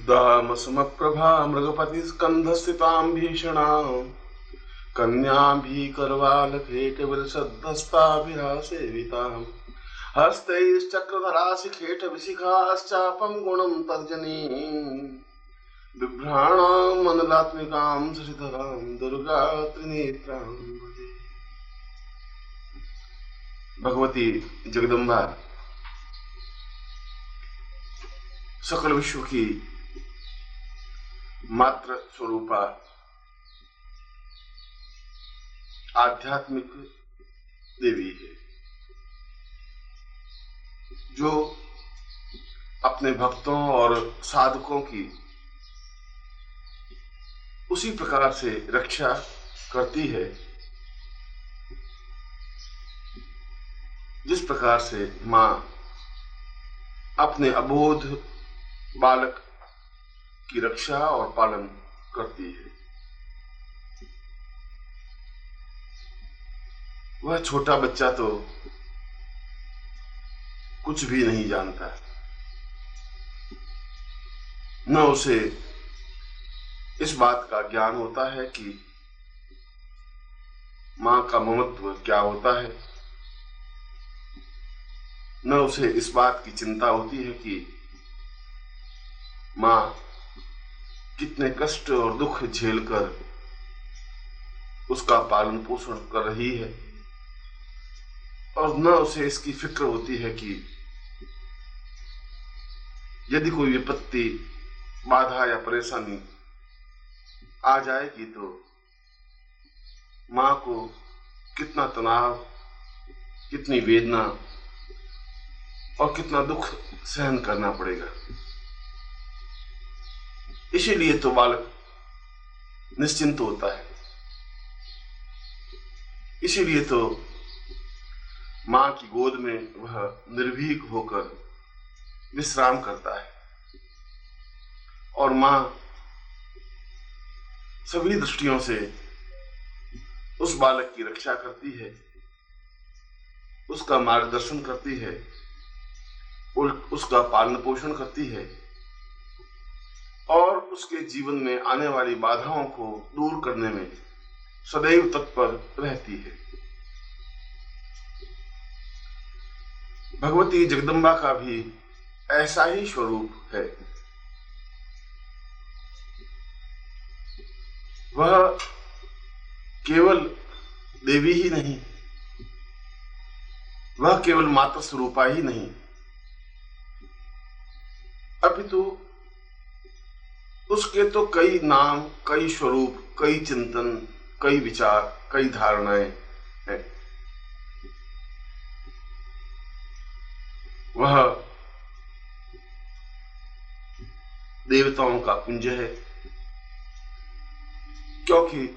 दामसमप्रभा मृगपतिस्कन्धस्थितां भीषणां कन्याभिकरवालखेटविलसद्धस्ताभिरासेवितां हस्तैश्चक्रधराशिखेटविशिखाश्चापं गुणं तर्जनीं बिभ्राणां मनलात्मिकां शशिधरां दुर्गा त्रिनेत्रां भजे। भगवती जगदम्बा सकल विश्व की मात्र स्वरूपा आध्यात्मिक देवी है, जो अपने भक्तों और साधकों की उसी प्रकार से रक्षा करती है जिस प्रकार से मां अपने अबोध बालक की रक्षा और पालन करती है। वह छोटा बच्चा तो कुछ भी नहीं जानता, न उसे इस बात का ज्ञान होता है कि मां का ममत्व क्या होता है, न उसे इस बात की चिंता होती है कि मां कितने कष्ट और दुख झेलकर उसका पालन पोषण कर रही है, और न उसे इसकी फिक्र होती है कि यदि कोई विपत्ति, बाधा या परेशानी आ जाएगी तो मां को कितना तनाव, कितनी वेदना और कितना दुख सहन करना पड़ेगा। इसीलिए तो बालक निश्चिंत होता है, इसीलिए तो मां की गोद में वह निर्भीक होकर विश्राम करता है, और मां सभी दृष्टियों से उस बालक की रक्षा करती है, उसका मार्गदर्शन करती है, उसका पालन पोषण करती है, और उसके जीवन में आने वाली बाधाओं को दूर करने में सदैव तत्पर रहती है। भगवती जगदम्बा का भी ऐसा ही स्वरूप है। वह केवल देवी ही नहीं, वह केवल माता स्वरूपा ही नहीं, अपितु उसके तो कई नाम, कई स्वरूप, कई चिंतन, कई विचार, कई धारणाएं हैं। वह देवताओं का पुंज है, क्योंकि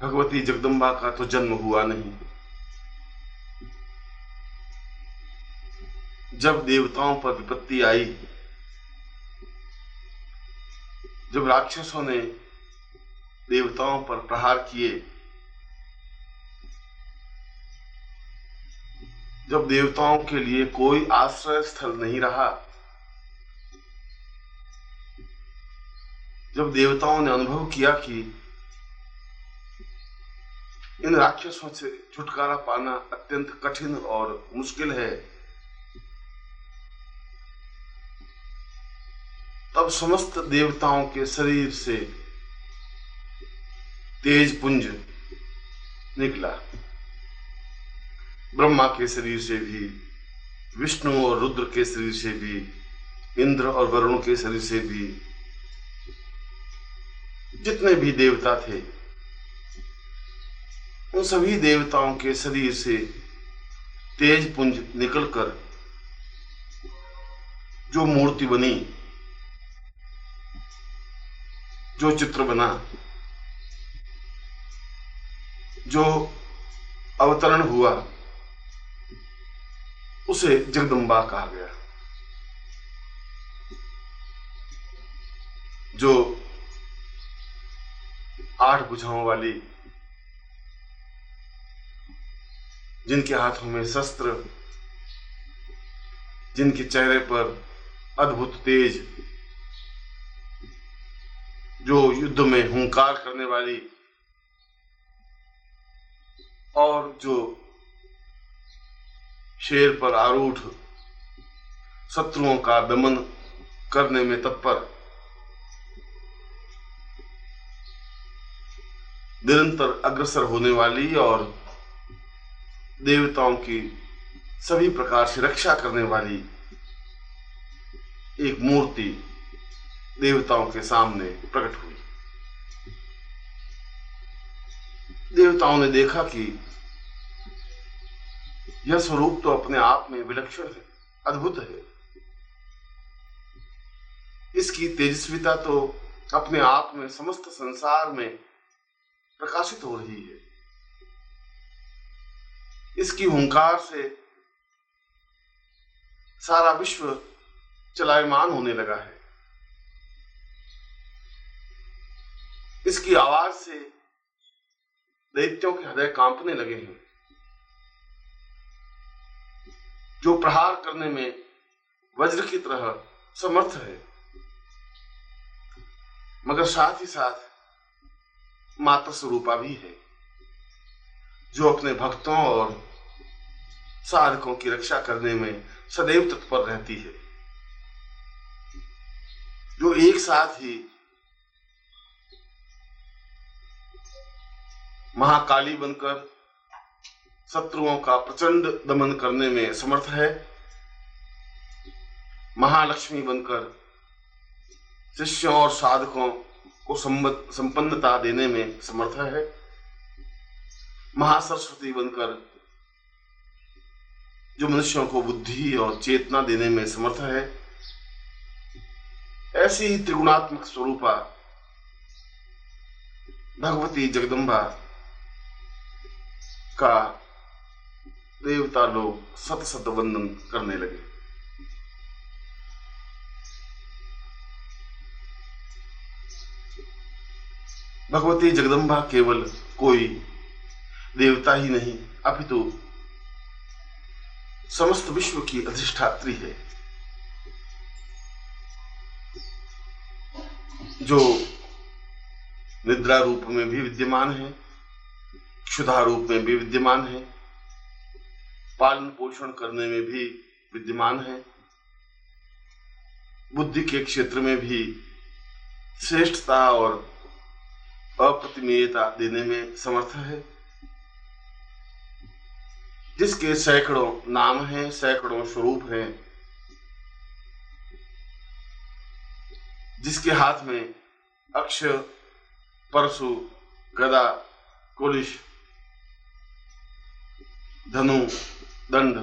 भगवती जगदम्बा का तो जन्म हुआ नहीं। जब देवताओं पर विपत्ति आई, जब राक्षसों ने देवताओं पर प्रहार किए, जब देवताओं के लिए कोई आश्रय स्थल नहीं रहा, जब देवताओं ने अनुभव किया कि इन राक्षसों से छुटकारा पाना अत्यंत कठिन और मुश्किल है, तब समस्त देवताओं के शरीर से तेज पुंज निकला। ब्रह्मा के शरीर से भी, विष्णु और रुद्र के शरीर से भी, इंद्र और वरुण के शरीर से भी, जितने भी देवता थे उन सभी देवताओं के शरीर से तेज पुंज निकलकर जो मूर्ति बनी, जो चित्र बना, जो अवतरण हुआ, उसे जगदम्बा कहा गया। जो 8 भुजाओं वाली, जिनके हाथों में शस्त्र, जिनके चेहरे पर अद्भुत तेज, जो युद्ध में हुंकार करने वाली और जो शेर पर आरूढ़ शत्रुओं का दमन करने में तत्पर, निरंतर अग्रसर होने वाली और देवताओं की सभी प्रकार से रक्षा करने वाली एक मूर्ति देवताओं के सामने प्रकट हुई। देवताओं ने देखा कि यह स्वरूप तो अपने आप में विलक्षण है, अद्भुत है। इसकी तेजस्विता तो अपने आप में समस्त संसार में प्रकाशित हो रही है। इसकी हुंकार से सारा विश्व चलायमान होने लगा है। इसकी आवाज से दैत्यों के हृदय कांपने लगे हैं, जो प्रहार करने में वज्र की तरह समर्थ है, मगर साथ ही साथ माता स्वरूपा भी है, जो अपने भक्तों और साधकों की रक्षा करने में सदैव तत्पर रहती है, जो एक साथ ही महाकाली बनकर शत्रुओं का प्रचंड दमन करने में समर्थ है, महालक्ष्मी बनकर शिष्यों और साधकों को संपन्नता देने में समर्थ है, महासरस्वती बनकर जो मनुष्यों को बुद्धि और चेतना देने में समर्थ है। ऐसी ही त्रिगुणात्मक स्वरूपा भगवती जगदम्बा का देवता लोग सत सत वंदन करने लगे। भगवती जगदम्बा केवल कोई देवता ही नहीं, अपितु समस्त विश्व की अधिष्ठात्री है, जो निद्रा रूप में भी विद्यमान है, क्षुधा रूप में भी विद्यमान है, पालन पोषण करने में भी विद्यमान है, बुद्धि के क्षेत्र में भी श्रेष्ठता और अप्रतिमेयता देने में समर्थ है, जिसके सैकड़ों नाम हैं, सैकड़ों स्वरूप हैं, जिसके हाथ में अक्ष, परशु, गदा, कुलिश, धनु, दंड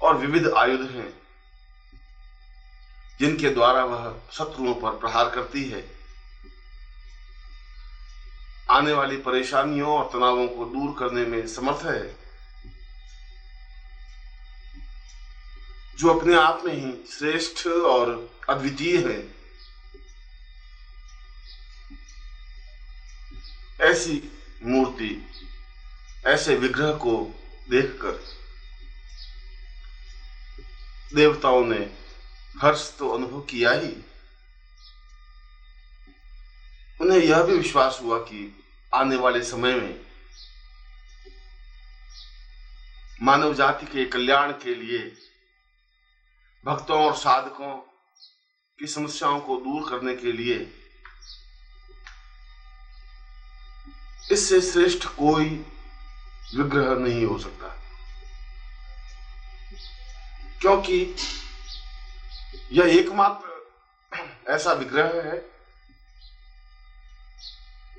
और विविध आयुध हैं, जिनके द्वारा वह शत्रुओं पर प्रहार करती है, आने वाली परेशानियों और तनावों को दूर करने में समर्थ है, जो अपने आप में ही श्रेष्ठ और अद्वितीय है। ऐसी मूर्ति, ऐसे विग्रह को देखकर देवताओं ने हर्ष तो अनुभव किया ही, उन्हें यह भी विश्वास हुआ कि आने वाले समय में मानव जाति के कल्याण के लिए, भक्तों और साधकों की समस्याओं को दूर करने के लिए इससे श्रेष्ठ कोई विग्रह नहीं हो सकता, क्योंकि यह एकमात्र ऐसा विग्रह है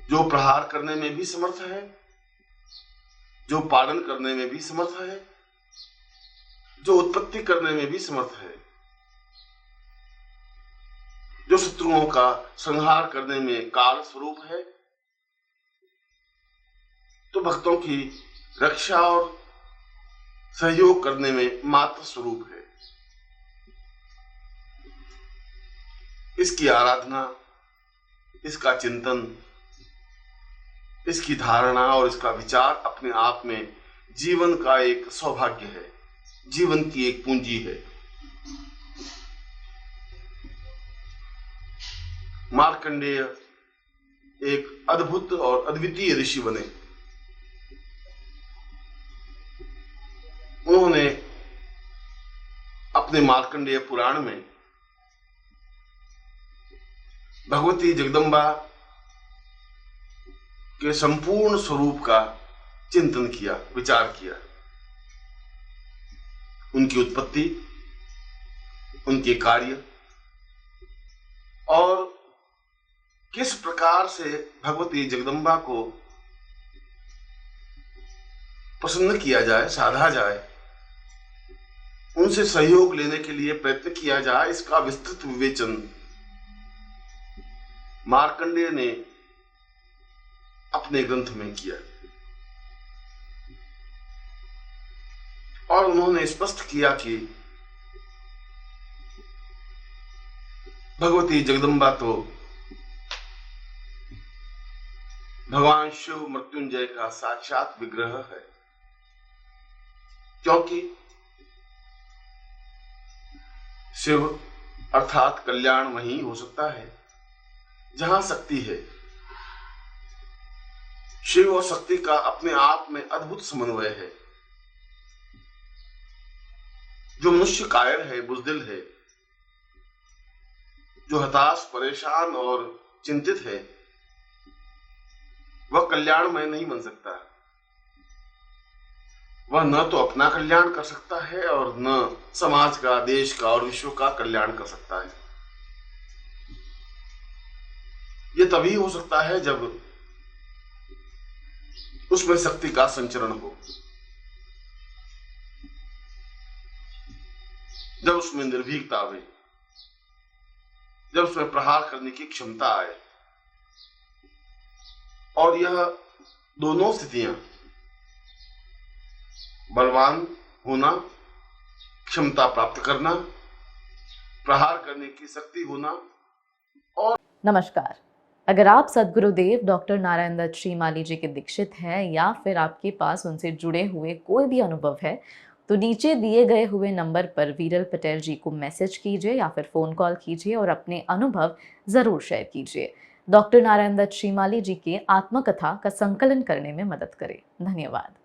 जो प्रहार करने में भी समर्थ है, जो पालन करने में भी समर्थ है, जो उत्पत्ति करने में भी समर्थ है, जो शत्रुओं का संहार करने में काल स्वरूप है, तो भक्तों की रक्षा और सहयोग करने में मात्र स्वरूप है। इसकी आराधना, इसका चिंतन, इसकी धारणा और इसका विचार अपने आप में जीवन का एक सौभाग्य है, जीवन की एक पूंजी है। मार्कंडेय एक अद्भुत और अद्वितीय ऋषि बने। उन्होंने अपने मार्कंडेय पुराण में भगवती जगदम्बा के संपूर्ण स्वरूप का चिंतन किया, विचार किया। उनकी उत्पत्ति, उनके कार्य और किस प्रकार से भगवती जगदम्बा को प्रसन्न किया जाए, साधा जाए, उनसे सहयोग लेने के लिए प्रयत्न किया जाए, इसका विस्तृत विवेचन मार्कंडेय ने अपने ग्रंथ में किया। और उन्होंने स्पष्ट किया कि भगवती जगदम्बा तो भगवान शिव मृत्युंजय का साक्षात विग्रह है, क्योंकि शिव अर्थात कल्याण वहीं हो सकता है जहां शक्ति है। शिव और शक्ति का अपने आप में अद्भुत समन्वय है। जो मनुष्य कायर है, बुज़दिल है, जो हताश, परेशान और चिंतित है, वह कल्याणमय नहीं बन सकता। वह न तो अपना कल्याण कर सकता है और न समाज का, देश का और विश्व का कल्याण कर सकता है। यह तभी हो सकता है जब उसमें शक्ति का संचरण हो, जब उसमें निर्भीकता आवे, जब उसमें प्रहार करने की क्षमता आए। और यह दोनों स्थितियां, बलवान होना, क्षमता प्राप्त करना, प्रहार करने की शक्ति होना। और नमस्कार। अगर आप सद्गुरुदेव डॉक्टर नारायण दत्त श्रीमाली जी के दीक्षित हैं या फिर आपके पास उनसे जुड़े हुए कोई भी अनुभव है, तो नीचे दिए गए हुए नंबर पर वीरल पटेल जी को मैसेज कीजिए या फिर फ़ोन कॉल कीजिए और अपने अनुभव ज़रूर शेयर कीजिए। डॉक्टर नारायण दत्त श्रीमाली जी के आत्मकथा का संकलन करने में मदद करें। धन्यवाद।